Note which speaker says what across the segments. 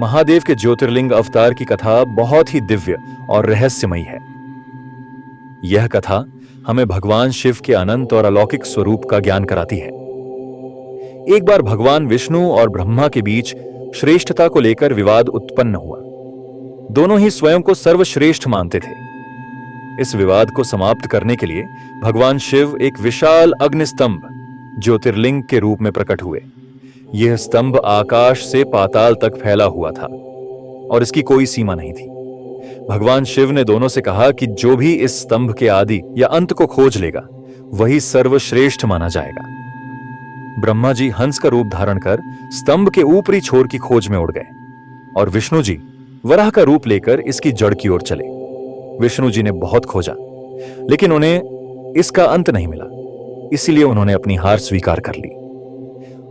Speaker 1: महादेव के ज्योतिर्लिंग अवतार की कथा बहुत ही दिव्य और रहस्यमयी है। यह कथा हमें भगवान शिव के अनंत और अलौकिक स्वरूप का ज्ञान कराती है। एक बार भगवान विष्णु और ब्रह्मा के बीच श्रेष्ठता को लेकर विवाद उत्पन्न हुआ। दोनों ही स्वयं को सर्वश्रेष्ठ मानते थे। इस विवाद को समाप्त करने के लिए भगवान शिव एक विशाल अग्निस्तंभ ज्योतिर्लिंग के रूप में प्रकट हुए। यह स्तंभ आकाश से पाताल तक फैला हुआ था और इसकी कोई सीमा नहीं थी। भगवान शिव ने दोनों से कहा कि जो भी इस स्तंभ के आदि या अंत को खोज लेगा वही सर्वश्रेष्ठ माना जाएगा। ब्रह्मा जी हंस का रूप धारण कर स्तंभ के ऊपरी छोर की खोज में उड़ गए और विष्णु जी वराह का रूप लेकर इसकी जड़ की ओर चले। विष्णु जी ने बहुत खोजा लेकिन उन्हें इसका अंत नहीं मिला, इसीलिए उन्होंने अपनी हार स्वीकार कर ली।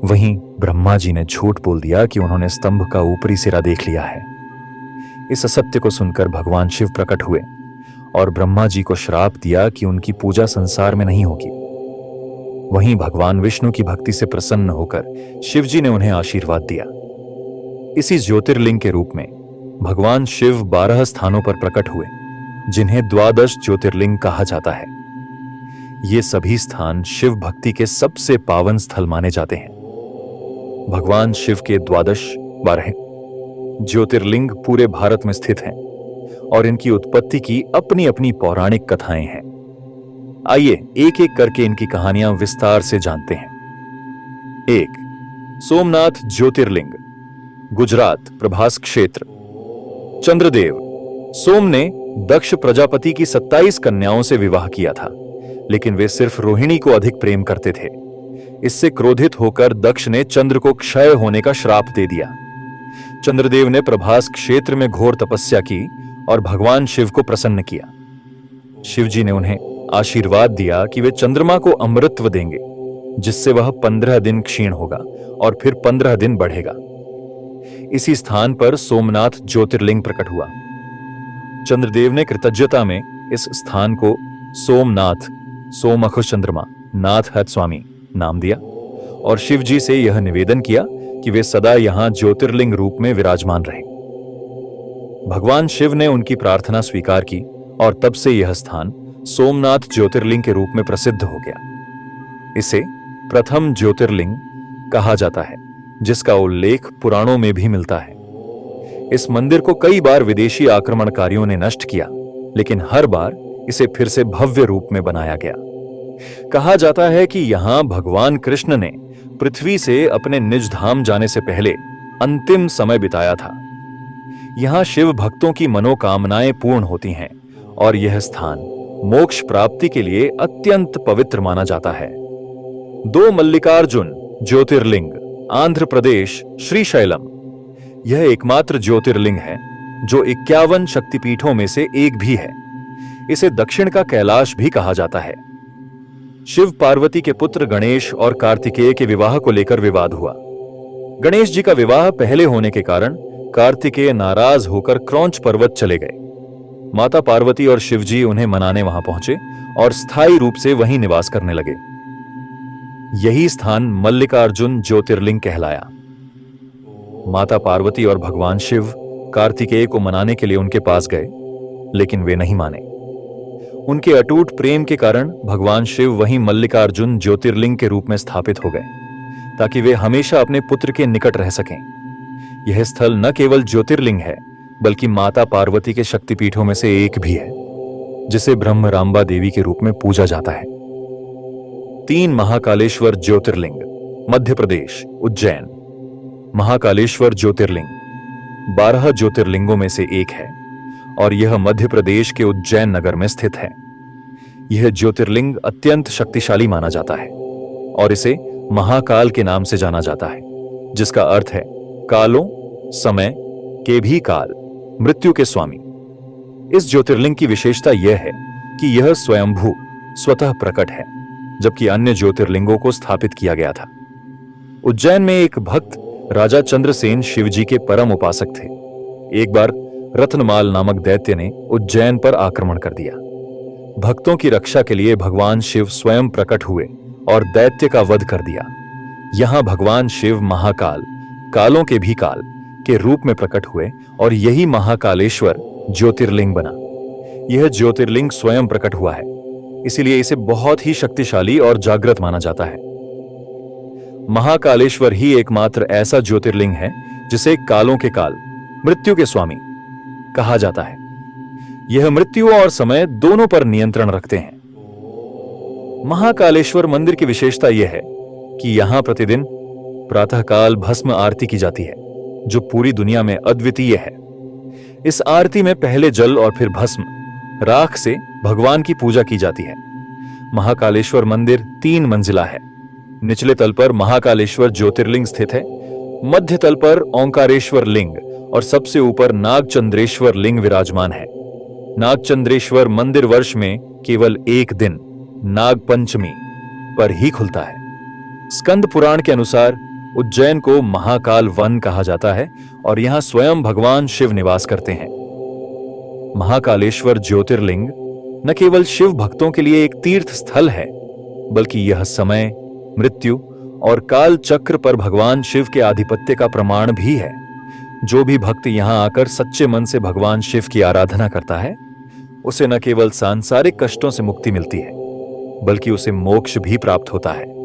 Speaker 1: वहीं ब्रह्मा जी ने झूठ बोल दिया कि उन्होंने स्तंभ का ऊपरी सिरा देख लिया है। इस असत्य को सुनकर भगवान शिव प्रकट हुए और ब्रह्मा जी को श्राप दिया कि उनकी पूजा संसार में नहीं होगी। वहीं भगवान विष्णु की भक्ति से प्रसन्न होकर शिव जी ने उन्हें आशीर्वाद दिया। इसी ज्योतिर्लिंग के रूप में भगवान शिव 12 स्थानों पर प्रकट हुए जिन्हें द्वादश ज्योतिर्लिंग कहा जाता है। ये सभी स्थान शिव भक्ति के सबसे पावन स्थल माने जाते हैं। भगवान शिव के 12 ज्योतिर्लिंग पूरे भारत में स्थित हैं और इनकी उत्पत्ति की अपनी अपनी पौराणिक कथाएं हैं। आइए एक एक करके इनकी कहानियां विस्तार से जानते हैं। 1. सोमनाथ ज्योतिर्लिंग, गुजरात, प्रभास क्षेत्र। चंद्रदेव। सोम ने दक्ष प्रजापति की 27 कन्याओं से विवाह किया था, लेकिन वे सिर्फ रोहिणी को अधिक प्रेम करते थे। इससे क्रोधित होकर दक्ष ने चंद्र को क्षय होने का श्राप दे दिया। चंद्रदेव ने प्रभास क्षेत्र में घोर तपस्या की और भगवान शिव को प्रसन्न किया। शिव जी ने उन्हें आशीर्वाद दिया कि वे चंद्रमा को अमृतत्व देंगे, जिससे वह 15 दिन क्षीण होगा और फिर 15 दिन बढ़ेगा। इसी स्थान पर सोमनाथ ज्योतिर्लिंग प्रकट हुआ। चंद्रदेव ने कृतज्ञता में इस स्थान को सोमनाथ, सोमअख चंद्रमा, नाथ है स्वामी नाम दिया और शिव जी से यह निवेदन किया कि वे सदा यहां ज्योतिर्लिंग रूप में विराजमान रहें। भगवान शिव ने उनकी प्रार्थना स्वीकार की और तब से यह स्थान सोमनाथ ज्योतिर्लिंग के रूप में प्रसिद्ध हो गया। इसे प्रथम ज्योतिर्लिंग कहा जाता है, जिसका उल्लेख पुराणों में भी मिलता है। इस मंदिर को कई बार विदेशी आक्रमणकारियों ने नष्ट किया, लेकिन हर बार इसे फिर से भव्य रूप में बनाया गया। कहा जाता है कि यहां भगवान कृष्ण ने पृथ्वी से अपने निज धाम जाने से पहले अंतिम समय बिताया था। यहां शिव भक्तों की मनोकामनाएं पूर्ण होती हैं और यह स्थान मोक्ष प्राप्ति के लिए अत्यंत पवित्र माना जाता है। 2. मल्लिकार्जुन ज्योतिर्लिंग, आंध्र प्रदेश, श्रीशैलम। यह एकमात्र ज्योतिर्लिंग है जो 51 शक्तिपीठों में से एक भी है। इसे दक्षिण का कैलाश भी कहा जाता है। शिव पार्वती के पुत्र गणेश और कार्तिकेय के विवाह को लेकर विवाद हुआ। गणेश जी का विवाह पहले होने के कारण कार्तिकेय नाराज होकर क्रौंच पर्वत चले गए। माता पार्वती और शिव जी उन्हें मनाने वहां पहुंचे और स्थायी रूप से वहीं निवास करने लगे। यही स्थान मल्लिकार्जुन ज्योतिर्लिंग कहलाया। माता पार्वती और भगवान शिव कार्तिकेय को मनाने के लिए उनके पास गए, लेकिन वे नहीं माने। उनके अटूट प्रेम के कारण भगवान शिव वहीं मल्लिकार्जुन ज्योतिर्लिंग के रूप में स्थापित हो गए, ताकि वे हमेशा अपने पुत्र के निकट रह सकें। यह स्थल न केवल ज्योतिर्लिंग है, बल्कि माता पार्वती के शक्तिपीठों में से एक भी है, जिसे ब्रह्मरांबा देवी के रूप में पूजा जाता है। 3. महाकालेश्वर ज्योतिर्लिंग, मध्य प्रदेश, उज्जैन। महाकालेश्वर ज्योतिर्लिंग 12 ज्योतिर्लिंगों में से एक है और यह मध्य प्रदेश के उज्जैन नगर में स्थित है। यह ज्योतिर्लिंग अत्यंत शक्तिशाली माना जाता है और इसे महाकाल के नाम से जाना जाता है, जिसका अर्थ है कालों, समय के भी काल, मृत्यु के स्वामी। इस ज्योतिर्लिंग की विशेषता यह है कि यह स्वयंभू, स्वतः प्रकट है, जबकि अन्य ज्योतिर्लिंगों को स्थापित किया गया था। उज्जैन में एक भक्त राजा चंद्रसेन शिवजी के परम उपासक थे। एक बार रत्नमाल नामक दैत्य ने उज्जैन पर आक्रमण कर दिया। भक्तों की रक्षा के लिए भगवान शिव स्वयं प्रकट हुए और दैत्य का वध कर दिया। यहां भगवान शिव महाकाल, कालों के भी काल, के रूप में प्रकट हुए और यही महाकालेश्वर ज्योतिर्लिंग बना। यह ज्योतिर्लिंग स्वयं प्रकट हुआ है, इसीलिए इसे बहुत ही शक्तिशाली और जागृत माना जाता है। महाकालेश्वर ही एकमात्र ऐसा ज्योतिर्लिंग है जिसे कालों के काल, मृत्यु के स्वामी कहा जाता है। यह मृत्यु और समय दोनों पर नियंत्रण रखते हैं। महाकालेश्वर मंदिर की विशेषता यह है कि यहां प्रतिदिन प्रातःकाल भस्म आरती की जाती है, जो पूरी दुनिया में अद्वितीय है। इस आरती में पहले जल और फिर भस्म राख से भगवान की पूजा की जाती है। महाकालेश्वर मंदिर 3 मंजिला है। निचले तल पर महाकालेश्वर ज्योतिर्लिंग स्थित है, मध्य तल पर ओंकारेश्वर लिंग और सबसे ऊपर नागचंद्रेश्वर लिंग विराजमान है। नागचंद्रेश्वर मंदिर वर्ष में केवल एक दिन, नाग पंचमी पर ही खुलता है। स्कंद पुराण के अनुसार उज्जैन को महाकाल वन कहा जाता है और यहां स्वयं भगवान शिव निवास करते हैं। महाकालेश्वर ज्योतिर्लिंग न केवल शिव भक्तों के लिए एक तीर्थ स्थल है, बल्कि यह समय, मृत्यु और काल चक्र पर भगवान शिव के आधिपत्य का प्रमाण भी है। जो भी भक्त यहां आकर सच्चे मन से भगवान शिव की आराधना करता है, उसे न केवल सांसारिक कष्टों से मुक्ति मिलती है, बल्कि उसे मोक्ष भी प्राप्त होता है।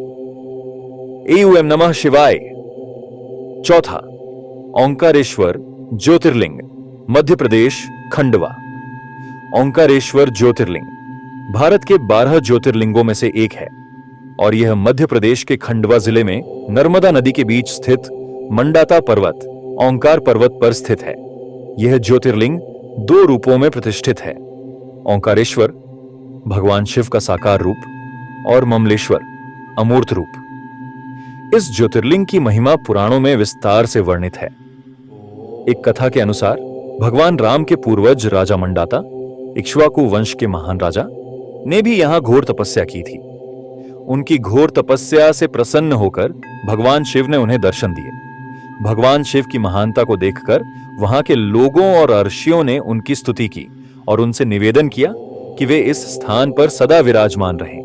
Speaker 1: एऊएम नमः शिवाय। चौथा, ओंकारेश्वर ज्योतिर्लिंग, मध्य प्रदेश, खंडवा। ओंकारेश्वर ज्योतिर्लिंग भारत के 12 ज्योतिर्लिंगों में से एक है और यह मध्य प्रदेश के खंडवा जिले में नर्मदा नदी के बीच स्थित मंडाता पर्वत, ओंकार पर्वत पर स्थित है। यह ज्योतिर्लिंग 2 रूपों में प्रतिष्ठित है। ओंकारेश्वर भगवान शिव का साकार रूप और ममलेश्वर अमूर्त रूप। इस ज्योतिर्लिंग की महिमा पुराणों में विस्तार से वर्णित है। एक कथा के अनुसार भगवान राम के पूर्वज राजा मंडाता, इक्ष्वाकु वंश के महान राजा, ने भी यहां घोर तपस्या की थी। उनकी घोर तपस्या से प्रसन्न होकर भगवान शिव ने उन्हें दर्शन दिए। भगवान शिव की महानता को देखकर वहां के लोगों और ऋषियों ने उनकी स्तुति की और उनसे निवेदन किया कि वे इस स्थान पर सदा विराजमान रहें।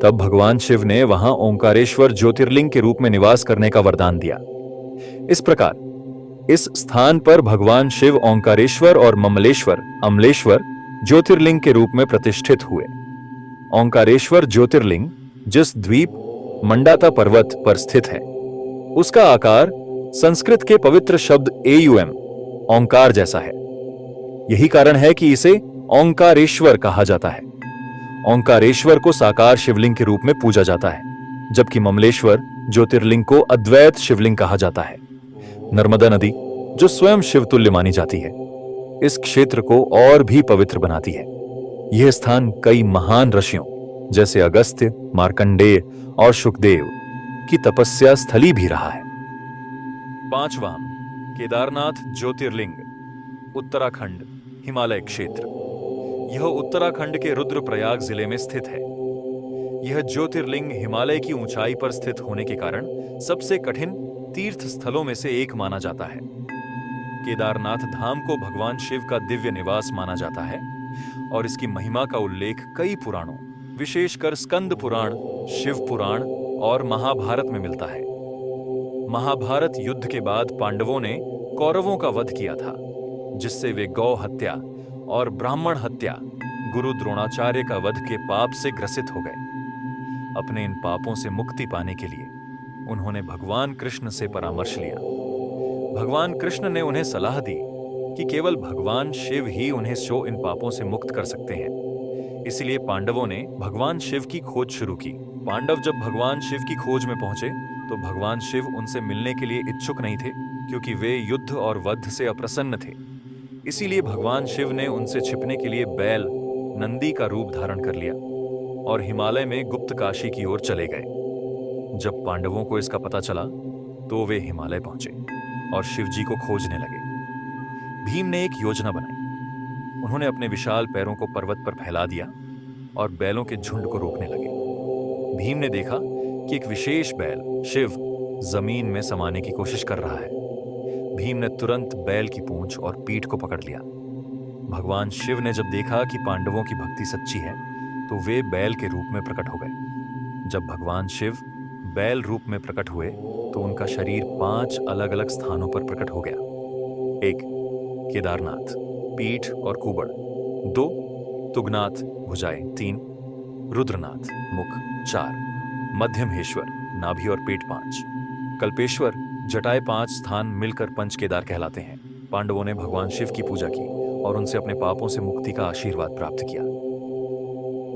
Speaker 1: तब भगवान शिव ने वहां ओंकारेश्वर ज्योतिर्लिंग के रूप में निवास करने का वरदान दिया। इस प्रकार इस स्थान पर भगवान शिव ओंकारेश्वर और ममलेश्वर, अमलेश्वर ज्योतिर्लिंग के रूप में प्रतिष्ठित हुए। ओंकारेश्वर ज्योतिर्लिंग जिस द्वीप मंडाता पर्वत पर स्थित है, उसका आकार संस्कृत के पवित्र शब्द एयूएम, ओंकार जैसा है। यही कारण है कि इसे ओंकारेश्वर कहा जाता है। ओंकारेश्वर को साकार शिवलिंग के रूप में पूजा जाता है, जबकि ममलेश्वर ज्योतिर्लिंग को अद्वैत शिवलिंग कहा जाता है। नर्मदा नदी, जो स्वयं शिवतुल्य मानी जाती है, इस क्षेत्र को और भी पवित्र बनाती है। यह स्थान कई महान ऋषियों जैसे अगस्त्य, मार्कंडेय और शुकदेव की तपस्या स्थली भी रहा है। 5वां, केदारनाथ ज्योतिर्लिंग, उत्तराखंड, हिमालय क्षेत्र। यह उत्तराखंड के रुद्रप्रयाग जिले में स्थित है। यह ज्योतिर्लिंग हिमालय की ऊंचाई पर स्थित होने के कारण सबसे कठिन तीर्थ स्थलों में से एक माना जाता है। केदारनाथ धाम को भगवान शिव का दिव्य निवास माना जाता है और इसकी महिमा का उल्लेख कई पुराणों, विशेषकर स्कंद पुराण, शिव पुराण और महाभारत में मिलता है। महाभारत युद्ध के बाद पांडवों ने कौरवों का वध किया था, जिससे वे गौ हत्या और ब्राह्मण हत्या, गुरु द्रोणाचार्य का वध के पाप से ग्रसित हो गए। अपने इन पापों से मुक्ति पाने के लिए उन्होंने भगवान कृष्ण से परामर्श लिया। भगवान कृष्ण ने उन्हें सलाह दी कि केवल भगवान शिव ही उन्हें इन पापों से मुक्त कर सकते हैं। इसलिए पांडवों ने भगवान शिव की खोज शुरू की। पांडव जब भगवान शिव की खोज में पहुंचे तो भगवान शिव उनसे मिलने के लिए इच्छुक नहीं थे, क्योंकि वे युद्ध और वध से अप्रसन्न थे। इसीलिए भगवान शिव ने उनसे छिपने के लिए बैल, नंदी का रूप धारण कर लिया और हिमालय में गुप्त काशी की ओर चले गए। जब पांडवों को इसका पता चला तो वे हिमालय पहुंचे और शिव जी को खोजने लगे। भीम ने एक योजना बनाई। उन्होंने अपने विशाल पैरों को पर्वत पर फैला दिया और बैलों के झुंड को रोकने लगे। भीम ने देखा कि एक विशेष बैल, शिव, जमीन में समाने की कोशिश कर रहा है। भीम ने तुरंत बैल की पूंछ और पीठ को पकड़ लिया। भगवान शिव ने जब देखा कि पांडवों की भक्ति सच्ची है तो वे बैल के रूप में प्रकट हो गए। जब भगवान शिव बैल रूप में प्रकट हुए तो उनका शरीर 5 अलग अलग स्थानों पर प्रकट हो गया। 1. केदारनाथ, पीठ और कुबड़। 2. तुगनाथ, भुजाएं। 3. रुद्रनाथ, मुख। 4. मध्यमहेश्वर, नाभि और पेट। 5. कल्पेश्वर, जटाएं। 5 स्थान मिलकर पंच केदार कहलाते हैं। पांडवों ने भगवान शिव की पूजा की और उनसे अपने पापों से मुक्ति का आशीर्वाद प्राप्त किया।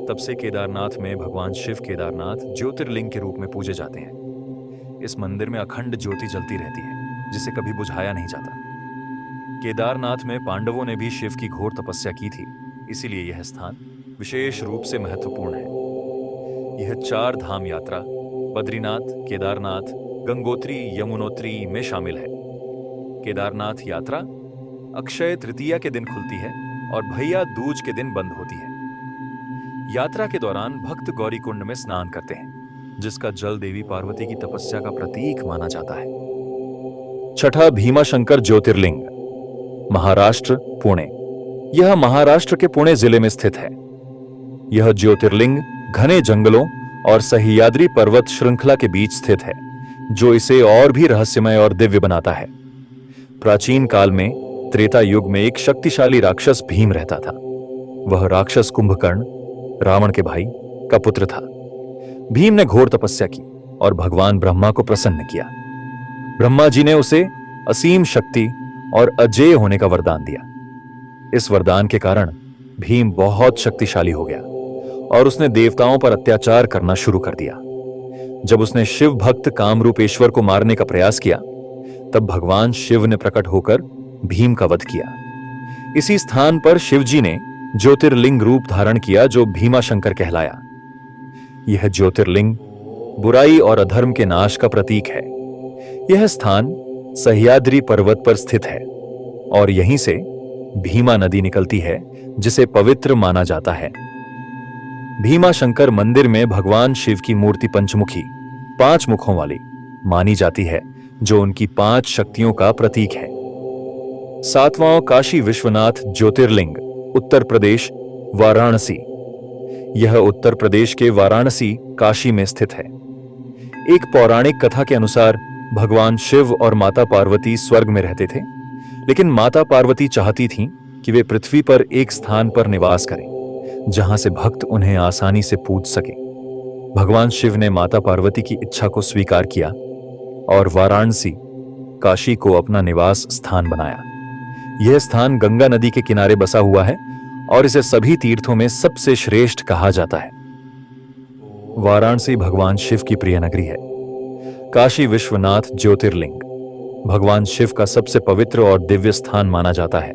Speaker 1: तब से केदारनाथ में भगवान शिव केदारनाथ ज्योतिर्लिंग के रूप में पूजे जाते हैं। इस मंदिर में अखंड ज्योति जलती रहती है, जिसे कभी बुझाया नहीं जाता। केदारनाथ में पांडवों ने भी शिव की घोर तपस्या की थी, इसीलिए यह स्थान विशेष रूप से महत्वपूर्ण है। यह 4 धाम यात्रा बद्रीनाथ, केदारनाथ, गंगोत्री, यमुनोत्री में शामिल है। केदारनाथ यात्रा अक्षय तृतीया के दिन खुलती है और भैया दूज के दिन बंद होती है। यात्रा के दौरान भक्त गौरी कुंड में स्नान करते हैं, जिसका जल देवी पार्वती की तपस्या का प्रतीक माना जाता है। 6. भीमाशंकर ज्योतिर्लिंग, महाराष्ट्र, पुणे। यह महाराष्ट्र के पुणे जिले में स्थित है। यह ज्योतिर्लिंग घने जंगलों और सह्याद्री पर्वत श्रृंखला के बीच स्थित है, जो इसे और भी रहस्यमय और दिव्य बनाता है। प्राचीन काल में त्रेता युग में एक शक्तिशाली राक्षस भीम रहता था। वह राक्षस कुंभकर्ण, रावण के भाई, का पुत्र था। भीम ने घोर तपस्या की और भगवान ब्रह्मा को प्रसन्न किया। ब्रह्मा जी ने उसे असीम शक्ति और अजेय होने का वरदान दिया। इस वरदान के कारण भीम बहुत शक्तिशाली हो गया और उसने देवताओं पर अत्याचार करना शुरू कर दिया। जब उसने शिव भक्त कामरूपेश्वर को मारने का प्रयास किया, तब भगवान शिव ने प्रकट होकर भीम का वध किया। इसी स्थान पर शिवजी ने ज्योतिर्लिंग रूप धारण किया, जो भीमाशंकर कहलाया। यह ज्योतिर्लिंग बुराई और अधर्म के नाश का प्रतीक है। यह स्थान सह्याद्री पर्वत पर स्थित है और यहीं से भीमा नदी निकलती है, जिसे पवित्र माना जाता है। भीमाशंकर मंदिर में भगवान शिव की मूर्ति पंचमुखी, 5 मुखों वाली मानी जाती है, जो उनकी 5 शक्तियों का प्रतीक है। 7वां काशी विश्वनाथ ज्योतिर्लिंग, उत्तर प्रदेश, वाराणसी। यह उत्तर प्रदेश के वाराणसी, काशी में स्थित है। एक पौराणिक कथा के अनुसार भगवान शिव और माता पार्वती स्वर्ग में रहते थे, लेकिन माता पार्वती चाहती थीं कि वे पृथ्वी पर एक स्थान पर निवास करें, जहां से भक्त उन्हें आसानी से पूज सके। भगवान शिव ने माता पार्वती की इच्छा को स्वीकार किया और वाराणसी, काशी को अपना निवास स्थान बनाया। यह स्थान गंगा नदी के किनारे बसा हुआ है और इसे सभी तीर्थों में सबसे श्रेष्ठ कहा जाता है। वाराणसी भगवान शिव की प्रिय नगरी है। काशी विश्वनाथ ज्योतिर्लिंग भगवान शिव का सबसे पवित्र और दिव्य स्थान माना जाता है।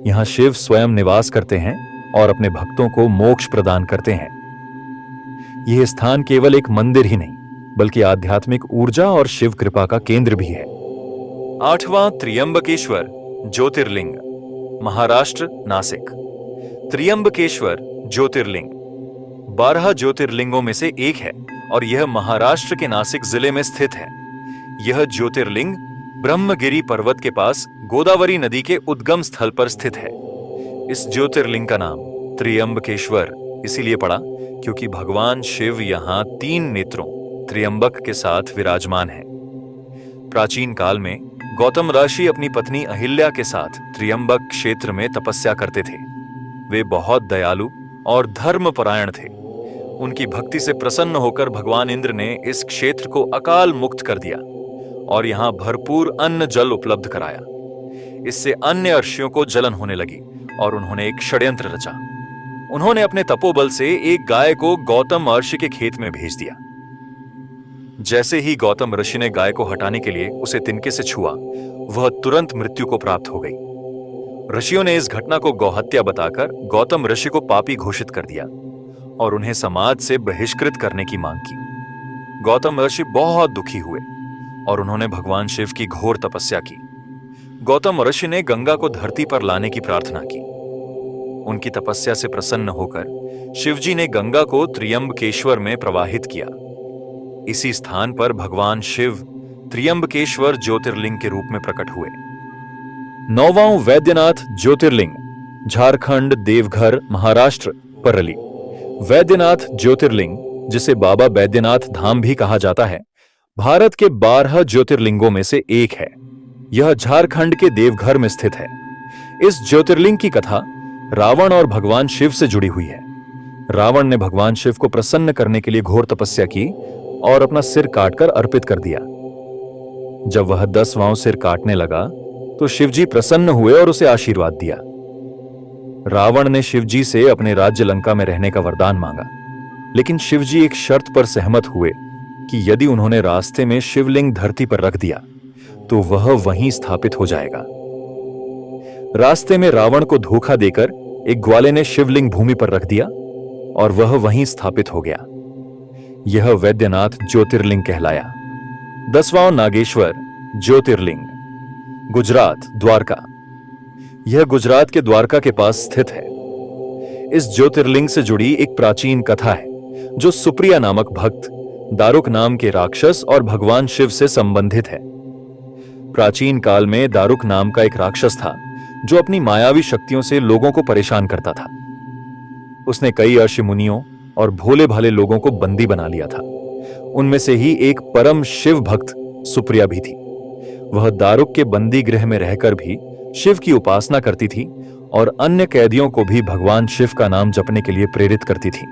Speaker 1: यहां शिव स्वयं निवास करते हैं और अपने भक्तों को मोक्ष प्रदान करते हैं। यह स्थान केवल एक मंदिर ही नहीं, बल्कि आध्यात्मिक ऊर्जा और शिव कृपा का केंद्र भी है। 8वां त्र्यंबकेश्वर ज्योतिर्लिंग, महाराष्ट्र, नासिक। त्र्यंबकेश्वर ज्योतिर्लिंग 12 ज्योतिर्लिंगों में से एक है और यह महाराष्ट्र के नासिक जिले में स्थित है। यह ज्योतिर्लिंग ब्रह्मगिरी पर्वत के पास गोदावरी नदी के उद्गम स्थल पर स्थित है। इस ज्योतिर्लिंग का नाम त्र्यंबकेश्वर इसीलिए पड़ा क्योंकि भगवान शिव यहां 3 नेत्रों त्र्यंबक के साथ विराजमान है। प्राचीन काल में गौतम ऋषि अपनी पत्नी अहिल्या के साथ त्र्यंबक क्षेत्र में तपस्या करते थे। वे बहुत दयालु और धर्मपरायण थे। उनकी भक्ति से प्रसन्न होकर भगवान इंद्र ने इस क्षेत्र को अकाल मुक्त कर दिया और यहां भरपूर अन्न जल उपलब्ध कराया। इससे अन्य अर्षियों को जलन होने लगी और उन्होंने एक षड्यंत्र रचा। उन्होंने अपने तपोबल से एक गाय को गौतम ऋषि के खेत में भेज दिया। जैसे ही गौतम ऋषि ने गाय को हटाने के लिए उसे तिनके से छुआ, वह तुरंत मृत्यु को प्राप्त हो गई। ऋषियों ने इस घटना को गौहत्या बताकर गौतम ऋषि को पापी घोषित कर दिया और उन्हें समाज से बहिष्कृत करने की मांग की। गौतम ऋषि बहुत दुखी हुए और उन्होंने भगवान शिव की घोर तपस्या की। गौतम ऋषि ने गंगा को धरती पर लाने की प्रार्थना की। उनकी तपस्या से प्रसन्न होकर शिवजी ने गंगा को त्र्यंबकेश्वर में प्रवाहित किया। इसी स्थान पर भगवान शिव त्र्यंबकेश्वर ज्योतिर्लिंग के रूप में प्रकट हुए। 9वां वैद्यनाथ ज्योतिर्लिंग, झारखंड, देवघर, महाराष्ट्र, परली। वैद्यनाथ ज्योतिर्लिंग, जिसे बाबा बैद्यनाथ धाम भी कहा जाता है, भारत के 12 ज्योतिर्लिंगों में से एक है। यह झारखंड के देवघर में स्थित है। इस ज्योतिर्लिंग की कथा रावण और भगवान शिव से जुड़ी हुई है। रावण ने भगवान शिव को प्रसन्न करने के लिए घोर तपस्या की और अपना सिर काटकर अर्पित कर दिया। जब वह 10वां सिर काटने लगा तो शिवजी प्रसन्न हुए और उसे आशीर्वाद दिया। रावण ने शिवजी से अपने राज्य लंका में रहने का वरदान मांगा, लेकिन शिवजी एक शर्त पर सहमत हुए कि यदि उन्होंने रास्ते में शिवलिंग धरती पर रख दिया तो वह वहीं स्थापित हो जाएगा। रास्ते में रावण को धोखा देकर एक ग्वाले ने शिवलिंग भूमि पर रख दिया और वह वहीं स्थापित हो गया। यह वैद्यनाथ ज्योतिर्लिंग कहलाया। 10वां नागेश्वर ज्योतिर्लिंग, गुजरात, द्वारका। यह गुजरात के द्वारका के पास स्थित है। इस ज्योतिर्लिंग से जुड़ी एक प्राचीन कथा है जो सुप्रिया नामक भक्त, दारुक नाम के राक्षस और भगवान शिव से संबंधित है। प्राचीन काल में दारुक नाम का एक राक्षस था जो अपनी मायावी शक्तियों से लोगों को परेशान करता था। उसने कई ऋषि मुनियों और भोले भाले लोगों को बंदी बना लिया था। उनमें से ही एक परम शिव भक्त सुप्रिया भी थी। वह दारुक के बंदी गृह में रहकर भी शिव की उपासना करती थी और अन्य कैदियों को भी भगवान शिव का नाम जपने के लिए प्रेरित करती थी।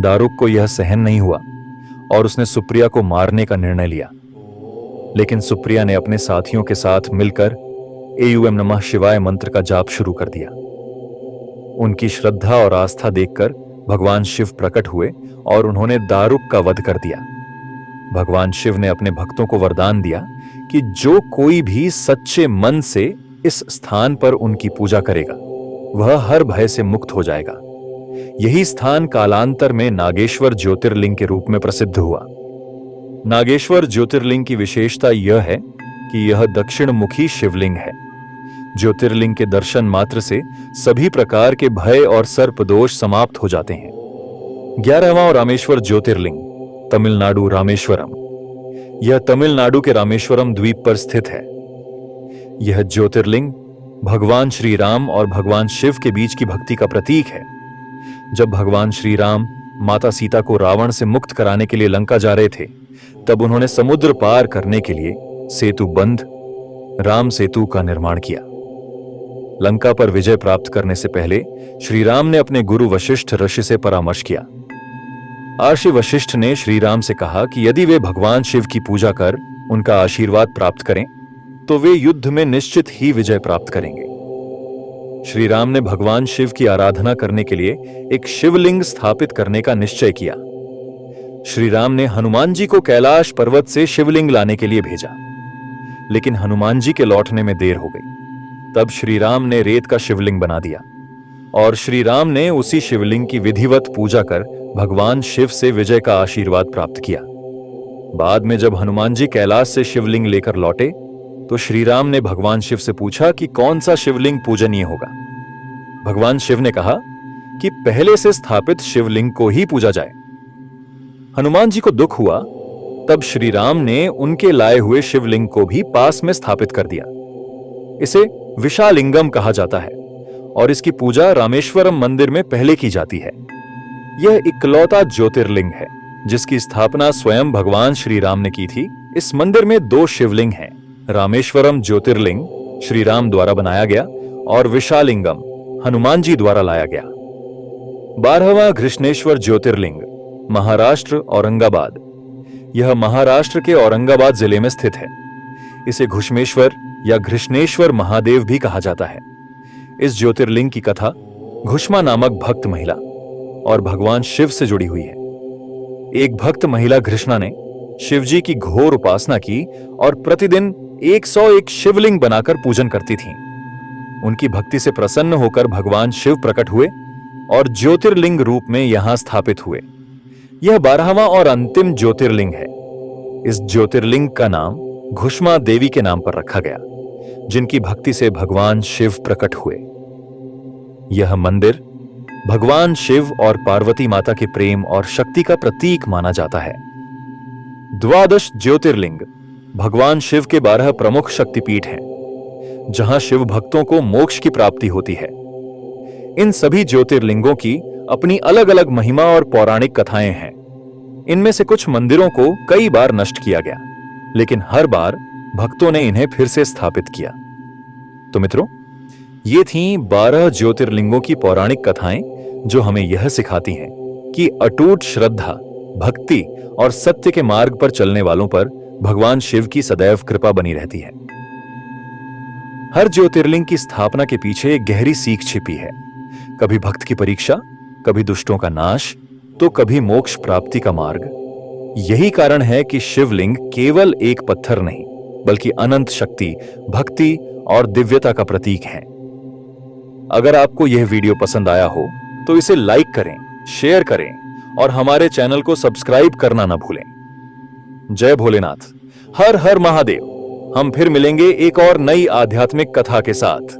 Speaker 1: दारुक को यह सहन नहीं हुआ और उसने सुप्रिया को मारने का निर्णय लिया, लेकिन सुप्रिया ने अपने साथियों के साथ मिलकर एयूएम नमः शिवाय मंत्र का जाप शुरू कर दिया। उनकी श्रद्धा और आस्था देखकर भगवान शिव प्रकट हुए और उन्होंने दारुक का वध कर दिया। भगवान शिव ने अपने भक्तों को वरदान दिया कि जो कोई भी सच्चे मन से इस स्थान पर उनकी पूजा करेगा वह हर भय से मुक्त हो जाएगा। यही स्थान कालांतर में नागेश्वर ज्योतिर्लिंग के रूप में प्रसिद्ध हुआ। नागेश्वर ज्योतिर्लिंग की विशेषता यह है कि यह दक्षिण मुखी शिवलिंग है। ज्योतिर्लिंग के दर्शन मात्र से सभी प्रकार के भय और सर्पदोष समाप्त हो जाते हैं। 11वां रामेश्वर ज्योतिर्लिंग, तमिलनाडु, रामेश्वरम। यह तमिलनाडु के रामेश्वरम द्वीप पर स्थित है। यह ज्योतिर्लिंग भगवान श्री राम और भगवान शिव के बीच की भक्ति का प्रतीक है। जब भगवान श्री राम माता सीता को रावण से मुक्त कराने के लिए लंका जा रहे थे, तब उन्होंने समुद्र पार करने के लिए सेतु बंध, राम सेतु का निर्माण किया। लंका पर विजय प्राप्त करने से पहले श्री राम ने अपने गुरु वशिष्ठ ऋषि से परामर्श किया। ऋषि वशिष्ठ ने श्री राम से कहा कि यदि वे भगवान शिव की पूजा कर उनका आशीर्वाद प्राप्त करें तो वे युद्ध में निश्चित ही विजय प्राप्त करेंगे। श्री राम ने भगवान शिव की आराधना करने के लिए एक शिवलिंग स्थापित करने का निश्चय किया। श्री राम ने हनुमान जी को कैलाश पर्वत से शिवलिंग लाने के लिए भेजा, लेकिन हनुमान जी के लौटने में देर हो गई। तब श्री राम ने रेत का शिवलिंग बना दिया और श्री राम ने उसी शिवलिंग की विधिवत पूजा कर भगवान शिव से विजय का आशीर्वाद प्राप्त किया। बाद में जब हनुमान जी कैलाश से शिवलिंग लेकर लौटे तो श्री राम ने भगवान शिव से पूछा कि कौन सा शिवलिंग पूजनीय होगा। भगवान शिव ने कहा कि पहले से स्थापित शिवलिंग को ही पूजा जाए। हनुमान जी को दुख हुआ, तब श्री राम ने उनके लाए हुए शिवलिंग को भी पास में स्थापित कर दिया। इसे विशालिंगम कहा जाता है और इसकी पूजा रामेश्वरम मंदिर में पहले की जाती है। यह इकलौता ज्योतिर्लिंग है जिसकी स्थापना स्वयं भगवान श्री राम ने की थी। इस मंदिर में 2 शिवलिंग हैं। रामेश्वरम ज्योतिर्लिंग श्री राम द्वारा बनाया गया और विशालिंगम हनुमान जी द्वारा लाया गया। 12वां घृष्णेश्वर ज्योतिर्लिंग, महाराष्ट्र, औरंगाबाद। यह महाराष्ट्र के औरंगाबाद जिले में स्थित है। इसे घुष्मेश्वर या घृष्णेश्वर महादेव भी कहा जाता है। इस ज्योतिर्लिंग की कथा घुष्मा नामक भक्त महिला और भगवान शिव से जुड़ी हुई है। एक भक्त महिला घृष्णा ने शिवजी की घोर उपासना की और प्रतिदिन 101 शिवलिंग बनाकर पूजन करती थीं। उनकी भक्ति से प्रसन्न होकर भगवान शिव प्रकट हुए और ज्योतिर्लिंग रूप में यहां स्थापित हुए। यह 12वां और अंतिम ज्योतिर्लिंग है। इस ज्योतिर्लिंग का नाम घुष्मा देवी के नाम पर रखा गया, जिनकी भक्ति से भगवान शिव प्रकट हुए। यह मंदिर भगवान शिव और पार्वती माता के प्रेम और शक्ति का प्रतीक माना जाता है। 12 ज्योतिर्लिंग भगवान शिव के 12 प्रमुख शक्तिपीठ हैं, जहां शिव भक्तों को मोक्ष की प्राप्ति होती है। इन सभी ज्योतिर्लिंगों की अपनी अलग अलग महिमा और पौराणिक कथाएं हैं। इनमें से कुछ मंदिरों को कई बार नष्ट किया गया, लेकिन हर बार भक्तों ने इन्हें फिर से स्थापित किया। तो मित्रों, ये थीं 12 ज्योतिर्लिंगों की पौराणिक कथाएं जो हमें यह सिखाती हैं कि अटूट श्रद्धा, भक्ति और सत्य के मार्ग पर चलने वालों पर भगवान शिव की सदैव कृपा बनी रहती है। हर ज्योतिर्लिंग की स्थापना के पीछे एक गहरी सीख छिपी है। कभी भक्त की परीक्षा, कभी दुष्टों का नाश, तो कभी मोक्ष प्राप्ति का मार्ग। यही कारण है कि शिवलिंग केवल एक पत्थर नहीं, बल्कि अनंत शक्ति, भक्ति और दिव्यता का प्रतीक है। अगर आपको यह वीडियो पसंद आया हो तो इसे लाइक करें, शेयर करें और हमारे चैनल को सब्सक्राइब करना ना भूलें। जय भोलेनाथ, हर हर महादेव। हम फिर मिलेंगे एक और नई आध्यात्मिक कथा के साथ।